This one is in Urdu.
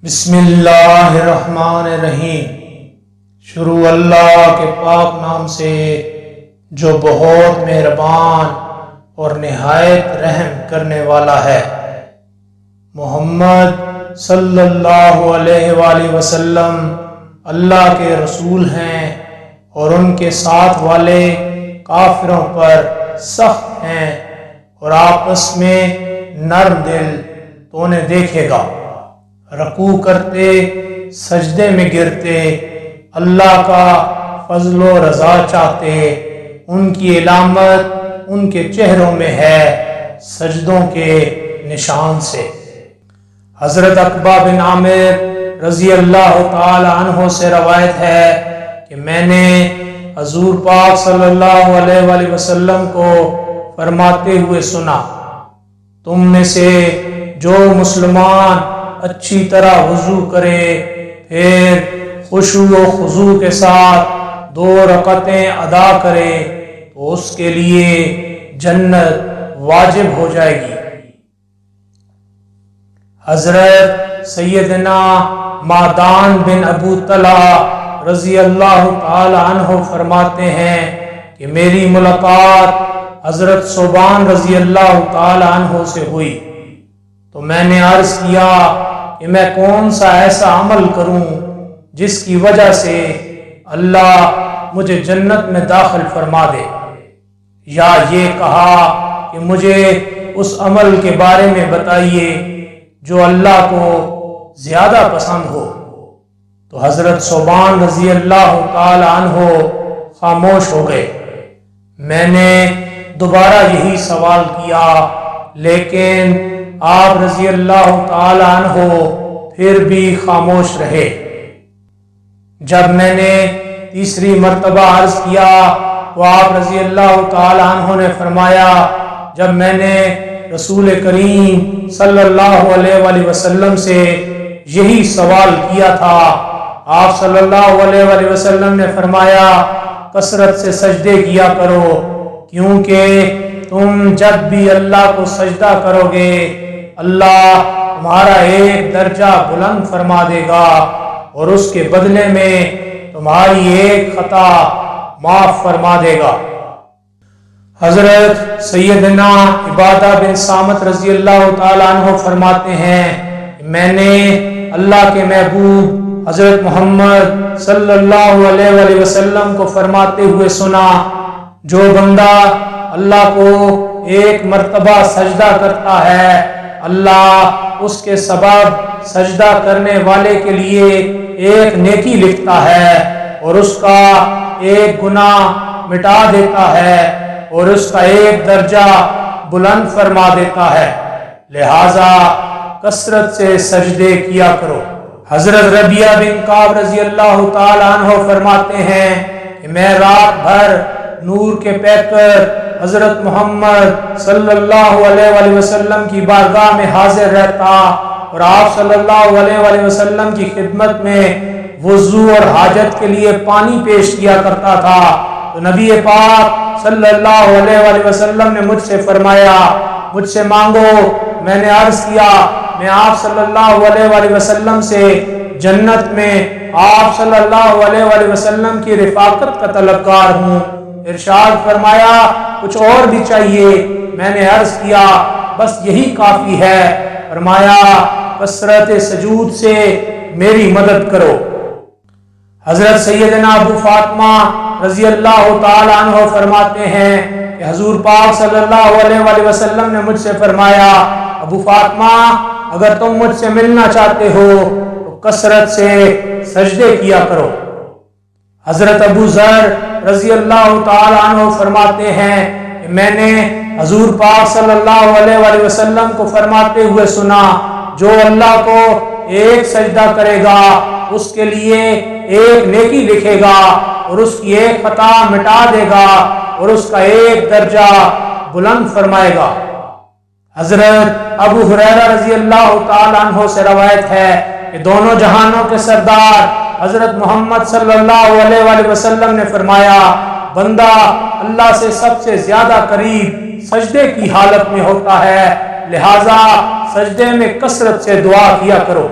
بسم اللہ الرحمن الرحیم۔ شروع اللہ کے پاک نام سے جو بہت مہربان اور نہایت رحم کرنے والا ہے۔ محمد صلی اللہ علیہ وآلہ وسلم اللہ کے رسول ہیں اور ان کے ساتھ والے کافروں پر سخت ہیں، اور آپس میں نرم دل تو انہیں دیکھے گا، رکوع کرتے سجدے میں گرتے، اللہ کا فضل و رضا چاہتے، ان کی علامت ان کے چہروں میں ہے سجدوں کے نشان سے۔ حضرت عقبہ بن عامر رضی اللہ تعالی عنہ سے روایت ہے کہ میں نے حضور پاک صلی اللہ علیہ وآلہ وسلم کو فرماتے ہوئے سنا، تم میں سے جو مسلمان اچھی طرح وضو کرے، پھر خشوع و خضوع کے ساتھ 2 رکعتیں ادا کرے تو اس کے لیے جنت واجب ہو جائے گی۔ حضرت سیدنا معدان بن ابو طلحہ رضی اللہ تعالی عنہ فرماتے ہیں کہ میری ملاقات حضرت ثوبان رضی اللہ تعالی عنہ سے ہوئی تو میں نے عرض کیا کہ میں کون سا ایسا عمل کروں جس کی وجہ سے اللہ مجھے جنت میں داخل فرما دے، یا یہ کہا کہ مجھے اس عمل کے بارے میں بتائیے جو اللہ کو زیادہ پسند ہو۔ تو حضرت ثوبان رضی اللہ تعالی عنہ خاموش ہو گئے۔ میں نے دوبارہ یہی سوال کیا، لیکن آپ رضی اللہ تعالی عنہ پھر بھی خاموش رہے۔ جب میں نے تیسری مرتبہ عرض کیا تو آپ رضی اللہ تعالی عنہ نے فرمایا، جب میں نے رسول کریم صلی اللہ علیہ وآلہ وسلم سے یہی سوال کیا تھا، آپ صلی اللہ علیہ وآلہ وسلم نے فرمایا کثرت سے سجدے کیا کرو، کیونکہ تم جب بھی اللہ کو سجدہ کرو گے اللہ تمہارا ایک درجہ بلند فرما دے گا اور اس کے بدلے میں تمہاری ایک خطا معاف فرما دے گا۔ حضرت سیدنا عبادہ بن صامت رضی اللہ تعالی عنہ فرماتے ہیں کہ میں نے اللہ کے محبوب حضرت محمد صلی اللہ علیہ وآلہ وسلم کو فرماتے ہوئے سنا، جو بندہ اللہ کو ایک مرتبہ سجدہ کرتا ہے اللہ اس کے سبب سجدہ کرنے والے کے لیے ایک نیکی لکھتا ہے اور اس کا ایک گناہ مٹا دیتا ہے اور اس کا ایک درجہ بلند فرما دیتا ہے، لہذا کثرت سے سجدے کیا کرو۔ حضرت ربیعہ بن کعب رضی اللہ تعالی عنہ فرماتے ہیں کہ میں رات بھر نور کے پیکر حضرت محمد صلی اللہ علیہ وآلہ وسلم کی بارگاہ میں حاضر رہتا اور آپ صلی اللہ علیہ وآلہ وسلم کی خدمت میں وضو اور حاجت کے لیے پانی پیش کیا کرتا تھا، تو نبی پاک صلی اللہ علیہ وآلہ وسلم نے مجھ سے فرمایا مجھ سے مانگو۔ میں نے عرض کیا میں آپ صلی اللہ علیہ وآلہ وسلم سے جنت میں آپ صلی اللہ علیہ وآلہ وسلم کی رفاقت کا طلبگار ہوں۔ ارشاد فرمایا کچھ اور بھی چاہیے؟ میں نے عرض کیا بس یہی کافی ہے۔ فرمایا کثرت سجود سے میری مدد کرو۔ حضرت سیدنا ابو فاطمہ رضی اللہ تعالی عنہ فرماتے ہیں کہ حضور پاک صلی اللہ علیہ وآلہ وسلم نے مجھ سے فرمایا ابو فاطمہ اگر تم مجھ سے ملنا چاہتے ہو تو کثرت سے سجدے کیا کرو۔ حضرت ابو ذر رضی اللہ تعالی عنہ فرماتے ہیں کہ میں نے حضور پاک صلی اللہ علیہ وآلہ وسلم کو فرماتے ہوئے سنا، جو اللہ کو ایک سجدہ کرے گا اس کے لیے ایک نیکی لکھے گا اور اس کی ایک خطا مٹا دے گا اور اس کا ایک درجہ بلند فرمائے گا۔ حضرت ابو ہریرہ رضی اللہ تعالی عنہ سے روایت ہے کہ دونوں جہانوں کے سردار حضرت محمد صلی اللہ علیہ وآلہ وسلم نے فرمایا بندہ اللہ سے سب سے زیادہ قریب سجدے کی حالت میں ہوتا ہے، لہذا سجدے میں کثرت سے دعا کیا کرو۔